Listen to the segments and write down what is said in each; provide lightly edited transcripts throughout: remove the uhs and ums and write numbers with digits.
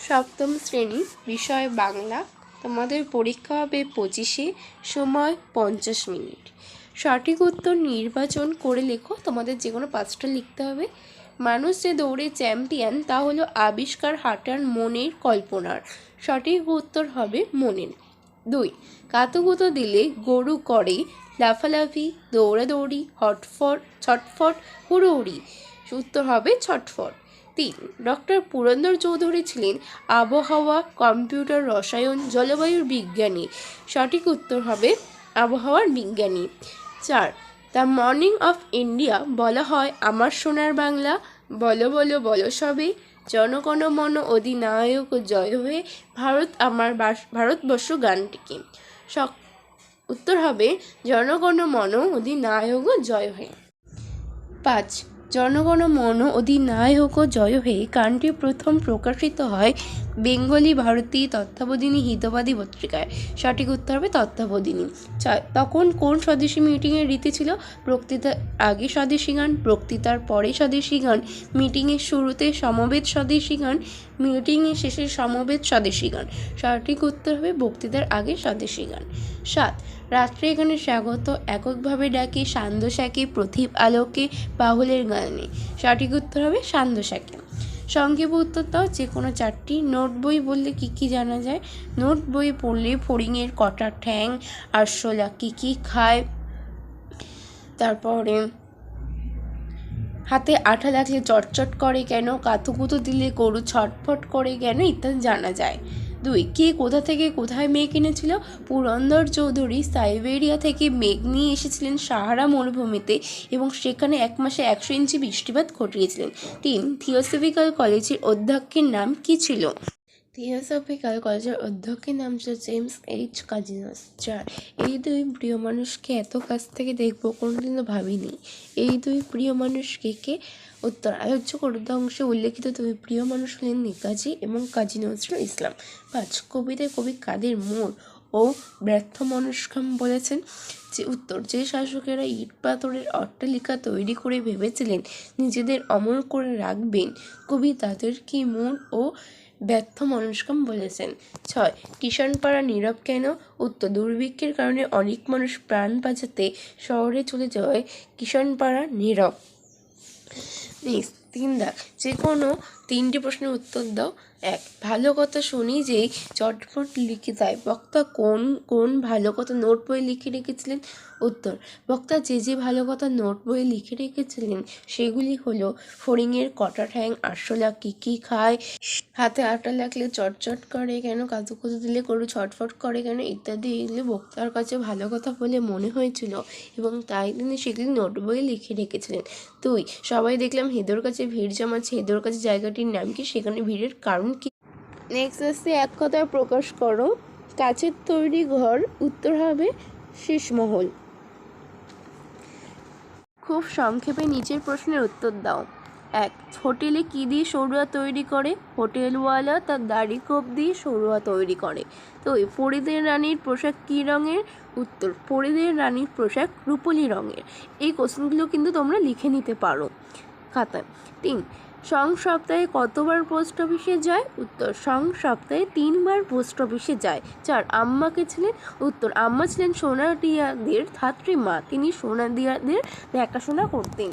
সপ্তম শ্রেণী, বিষয় বাংলা। তোমাদের পরীক্ষা হবে 25-এ, সময় 50 মিনিট। সঠিক উত্তর নির্বাচন করে লেখো। তোমাদের যে কোনো 5টা লিখতে হবে। মানুষ যে দৌড়ে চ্যাম্পিয়ন তা হলো আবিষ্কার, হাঁটার, মনের, কল্পনার। সঠিক উত্তর হবে মনের। 2, কাতুকুতো দিলে গরু করে লাফালাফি, দৌড়াদৌড়ি, ছটফট, হুড়োহুড়ি। উত্তর হবে ছটফট। 3, ডক্টর পুরন্দর চৌধুরী ছিলেন আবহাওয়া, কম্পিউটার, রসায়ন, জলবায়ুর বিজ্ঞানী। সঠিক উত্তর হবে আবহাওয়ার বিজ্ঞানী। 4, দ্য মর্নিং অফ ইন্ডিয়া বলা হয় আমার সোনার বাংলা, বলো বলো বলো সবে, জনগণ মন অধিনায়ক জয় হয়ে, ভারতবর্ষ গানটিকে। উত্তর হবে জনগণ মন অধিনায়ক জয় হয়ে। 5, জনগণ মন অধিনায়ক জয় হয়ে গানটি প্রথম প্রকাশিত হয় বেঙ্গলি ভারতী তত্ত্বাবধানী হিতবাদী পত্রিকায়। সঠিক উত্তর হবে তত্ত্বাবধানী। 6, তখন কোন স্বদেশী মিটিংয়ের রীতি ছিল? বক্তৃতার আগে স্বদেশী গান, বক্তৃতার পরে স্বদেশী গান, মিটিংয়ের শুরুতে সমবেত স্বদেশী গান, মিটিংয়ের শেষে সমবেত স্বদেশী গান। সঠিক উত্তর হবে বক্তৃতার আগে স্বদেশী গান। 7, রাত্রে এখানে স্বাগত এককভাবে ডাকে সান্ধ্যসাকে, প্রদীপ আলোকে, বাহুলের গানে। সঠিক উত্তর হবে সান্ধ্যসাকে। সংক্ষেপে উত্তর দাও যে কোনো 4টি। নোট বই বললে কী কী জানা যায়? নোট বই পড়লে ফড়িংয়ের কটা ঠ্যাং, আরশোলা কী খায়, তারপরে হাতে আঠা লাগলে চটচট করে কেন, কাতুকুতু দিলে গরু ছটফট করে কেন ইত্যাদি জানা যায়। 2, কে কোথা থেকে কোথায় মেঘ এনেছিল? পুরন্দর চৌধুরী সাইবেরিয়া থেকে মেঘ নিয়ে এসেছিলেন সাহারা মরুভূমিতে এবং সেখানে 1 মাসে 100 ইঞ্চি বৃষ্টিপাত ঘটিয়েছিলেন। 3, থিওসফিক্যাল কলেজের অধ্যক্ষের নাম কী ছিল? থিওসফিক্যাল কলেজের অধ্যক্ষের নাম ছিল জেমস এইচ কাজিনস। 4, এই 2 প্রিয় মানুষকে এত কাছ থেকে দেখবো কোনোদিনও ভাবিনি। এই 2 প্রিয় মানুষকে কে? উত্তর, আলোচ্য অংশে উল্লেখিত 2 প্রিয় মানুষ হলেন নেতাজি এবং কাজী নজরুল ইসলাম। 5, কবিতায় কবি কাদের মূঢ় ও ব্যর্থ মনস্কাম বলেছেন? যে উত্তর, যে শাসকেরা ইট পাথরের অট্টালিকা তৈরি করে ভেবেছিলেন নিজেদের অমর করে রাখবেন, কবি তাদেরকে মূঢ় ও ব্যর্থ মনস্কাম বলেছেন। 6, কিষাণপাড়া নীরব কেন? উত্তর, দুর্ভিক্ষের কারণে অনেক মানুষ প্রাণ বাঁচাতে শহরে চলে যাওয়ায় কিষাণপাড়া নীরব। 3 দাগ, যে কোনো 3টি প্রশ্নের উত্তর দাও। 1, ভালো কথা শুনি যেই চটপট লিখে দেয়, বক্তা কোন কোন ভালো কথা নোট বই লিখে রেখেছিলেন? উত্তর, বক্তা যে ভালো কথা নোট বই লিখে রেখেছিলেন সেগুলি হলো ফড়িংয়ের কটা ঠ্যাং, আরশোলা কী খায়, হাতে আটা লাগলে চটচট করে কেন, কাতুকুতু দিলে গরু ছটফট করে কেন ইত্যাদি। এগুলি বক্তার কাছে ভালো কথা বলে মনে হয়েছিল এবং তাই তিনি সেগুলি নোট বইয়ে লিখে রেখেছিলেন। 2, সবাই দেখলাম হেদোর কাছে ভিড় জমাচ্ছে, হেদোর কাছে জায়গাটির নাম কি? সেখানে ভিড়ের কারণ কি? নেক্সট আসছে এক কথায় প্রকাশ করো। কাচের তৈরি ঘর। উত্তর হবে শীষমহল। খুব সংক্ষেপে নিচের প্রশ্নের উত্তর দাও। 1, হোটেলে কী দিয়ে সরুয়া তৈরি করে? হোটেলওয়ালা তার দাড়ি কোপ দিয়ে সরুয়া তৈরি করে। 2, পরিদের রানীর পোশাক কী রঙের? উত্তর, পরিদের রানীর পোশাক রূপোলি রঙের। এই কোশ্চেনগুলো কিন্তু তোমরা লিখে নিতে পারো খাতায়। 3, সপ্তাহে কতবার পোস্ট অফিসে যায়? উত্তর, সপ্তাহে 3 বার পোস্ট অফিসে যায়। 4, আম্মাকে ছিলেন? উত্তর, আম্মা ছিলেন সোনাদিয়াদের ধাত্রীমা, তিনি সোনাদিয়াদের দেখাশোনা করতেন।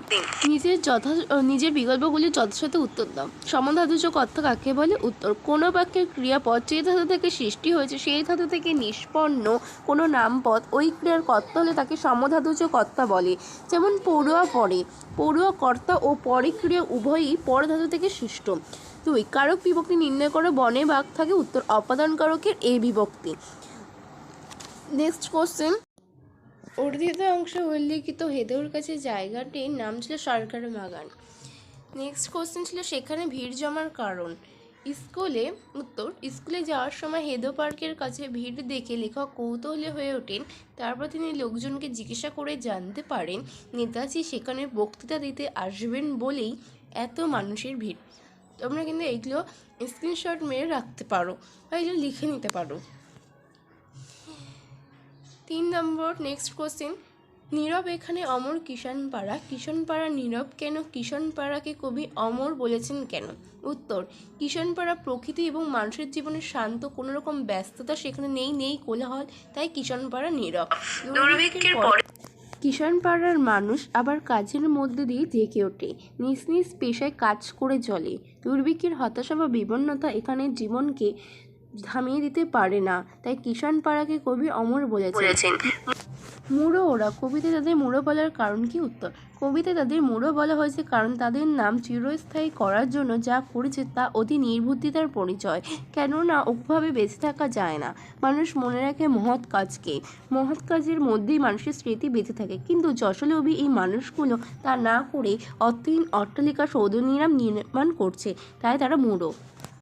নিজের বিকল্পগুলি যথাযথ উত্তর দাও। সমধাতুজ কর্তা কাকে বলে? উত্তর, কোনো বাক্যের ক্রিয়াপদ যে ধাতু থেকে সৃষ্টি হয়েছে সেই ধাতু থেকে নিষ্পন্ন কোনো নামপদ ওই ক্রিয়ার কর্তা হলে তাকে সমধাতুজ কর্তা বলে। যেমন পড়ুয়া পড়ে, পড়ুয়া কর্তা ও পরে ক্রিয়া উভয়ই পর ধাতু থেকে সৃষ্ট। 2, কারক বিভক্তি নির্ণয় করে বনে বাঘ থাকে। উত্তর, অপাদান কারকের এ বিভক্তি। নেক্সট কোশ্চেন, অর্ধিত অংশে উল্লেখিত হেদোর কাছে জায়গাটির নাম ছিল সরকারি বাগান। নেক্সট কোশ্চেন ছিল সেখানে ভিড় জমার কারণ। স্কুলে। উত্তর, স্কুলে যাওয়ার সময় হেদো পার্কের কাছে ভিড় দেখে লেখক কৌতূহলী হয়ে ওঠেন। তারপর তিনি লোকজনকে জিজ্ঞাসা করে জানতে পারেন নেতাজি সেখানে বক্তৃতা দিতে আসবেন বলেই এত মানুষের ভিড়। তোমরা কিন্তু এইগুলো স্ক্রিনশট মেরে রাখতে পারো বা এগুলো লিখে নিতে পারো। 3 নম্বর নেক্সট কোশ্চেন, নীরব এখানে অমর কিষাণপাড়া। কিষাণপাড়া নীরব কেন? কিষাণপাড়াকে কবি অমর বলেছেন কেন? উত্তর, কিষাণপাড়া প্রকৃতি এবং মানুষের জীবনে শান্ত, কোনো রকম ব্যস্ততা সেখানে নেই কোলাহল, তাই কিষাণপাড়া নীরব। দুর্ভিক্ষের পর কিষাণপাড়ার মানুষ আবার কাজের মধ্যে দিয়ে জেগে ওঠে, নিজ নিজ পেশায় কাজ করে চলে। দুর্ভিক্ষের হতাশা বা বিপন্নতা এখানে জীবনকে থামিয়ে দিতে পারে না, তাই কিষাণপাড়াকে কবি অমর বলেছেন। মুড়ো ওরা, কবিতায় তাদের মুড়ো বলার কারণ কি? উত্তর, কবিতায় তাদের মুড়ো বলা হয়েছে কারণ তাদের নাম চিরস্থায়ী করার জন্য যা করেছে তা অতি নির্বুদ্ধিতার পরিচয়। কেননা ওভাবে বেঁচে থাকা যায় না। মানুষ মনে রাখে মহৎ কাজকে, মহৎ কাজের মধ্যেই মানুষের স্মৃতি বেঁচে থাকে। কিন্তু যশোলোভী এই মানুষগুলো তা না করে অর্থহীন অট্টালিকা সৌধ নির্মাণ করছে, তাই তারা মুড়ো।